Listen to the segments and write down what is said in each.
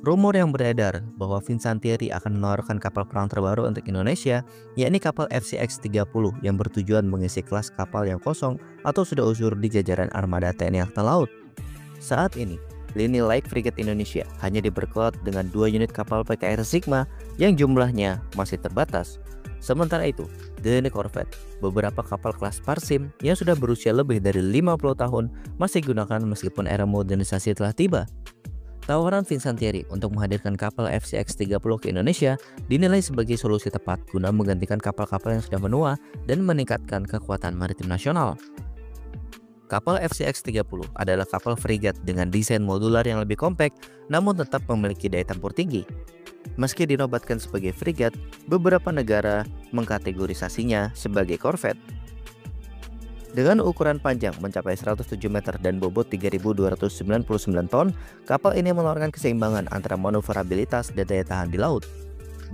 Rumor yang beredar bahwa Fincantieri akan menawarkan kapal perang terbaru untuk Indonesia, yakni kapal FCX-30 yang bertujuan mengisi kelas kapal yang kosong atau sudah usur di jajaran armada TNI Angkatan Laut. Saat ini, lini Light Frigate Indonesia hanya diperkuat dengan 2 unit kapal PKR Sigma yang jumlahnya masih terbatas. Sementara itu, di lini korvet, beberapa kapal kelas Parsim yang sudah berusia lebih dari 50 tahun masih digunakan meskipun era modernisasi telah tiba. Tawaran Fincantieri untuk menghadirkan kapal FCX-30 ke Indonesia dinilai sebagai solusi tepat guna menggantikan kapal-kapal yang sudah menua dan meningkatkan kekuatan maritim nasional. Kapal FCX-30 adalah kapal frigate dengan desain modular yang lebih kompak namun tetap memiliki daya tempur tinggi. Meski dinobatkan sebagai frigate, beberapa negara mengkategorisasinya sebagai korvet. Dengan ukuran panjang mencapai 107 meter dan bobot 3.299 ton, kapal ini menawarkan keseimbangan antara manuverabilitas dan daya tahan di laut.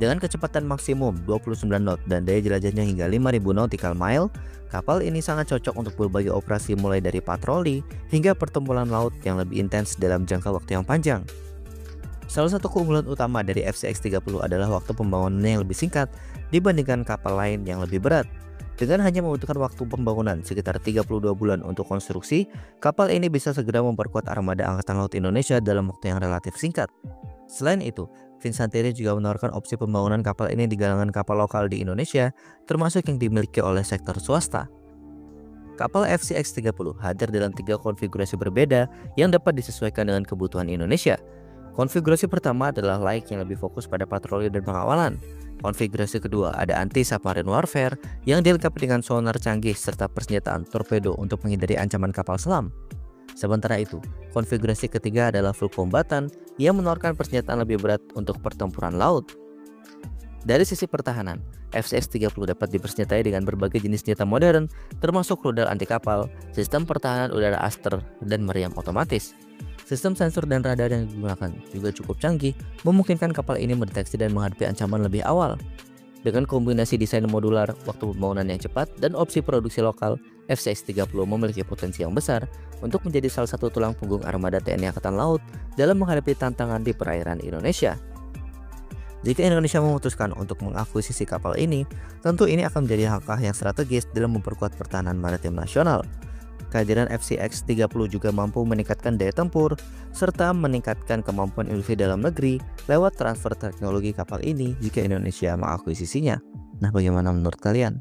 Dengan kecepatan maksimum 29 knot dan daya jelajahnya hingga 5.000 nautical mile, kapal ini sangat cocok untuk berbagai operasi mulai dari patroli hingga pertempuran laut yang lebih intens dalam jangka waktu yang panjang. Salah satu keunggulan utama dari FCX-30 adalah waktu pembangunannya yang lebih singkat dibandingkan kapal lain yang lebih berat. Dengan hanya membutuhkan waktu pembangunan sekitar 32 bulan untuk konstruksi, kapal ini bisa segera memperkuat armada Angkatan Laut Indonesia dalam waktu yang relatif singkat. Selain itu, Fincantieri juga menawarkan opsi pembangunan kapal ini di galangan kapal lokal di Indonesia, termasuk yang dimiliki oleh sektor swasta. Kapal FCX-30 hadir dalam 3 konfigurasi berbeda yang dapat disesuaikan dengan kebutuhan Indonesia. Konfigurasi pertama adalah Light yang lebih fokus pada patroli dan pengawalan. Konfigurasi kedua ada anti-submarine warfare yang dilengkapi dengan sonar canggih serta persenjataan torpedo untuk menghindari ancaman kapal selam. Sementara itu, konfigurasi ketiga adalah full kombatan yang menawarkan persenjataan lebih berat untuk pertempuran laut. Dari sisi pertahanan, FCX-30 dapat dipersenjatai dengan berbagai jenis senjata modern, termasuk rudal anti kapal, sistem pertahanan udara Aster, dan meriam otomatis. Sistem sensor dan radar yang digunakan juga cukup canggih, memungkinkan kapal ini mendeteksi dan menghadapi ancaman lebih awal. Dengan kombinasi desain modular, waktu pembangunan yang cepat, dan opsi produksi lokal, FCX-30 memiliki potensi yang besar untuk menjadi salah satu tulang punggung armada TNI Angkatan Laut dalam menghadapi tantangan di perairan Indonesia. Jika Indonesia memutuskan untuk mengakuisisi kapal ini, tentu ini akan menjadi langkah yang strategis dalam memperkuat pertahanan maritim nasional. Kehadiran FCX-30 juga mampu meningkatkan daya tempur serta meningkatkan kemampuan industri dalam negeri lewat transfer teknologi kapal ini jika Indonesia mengakuisisinya. Nah, bagaimana menurut kalian?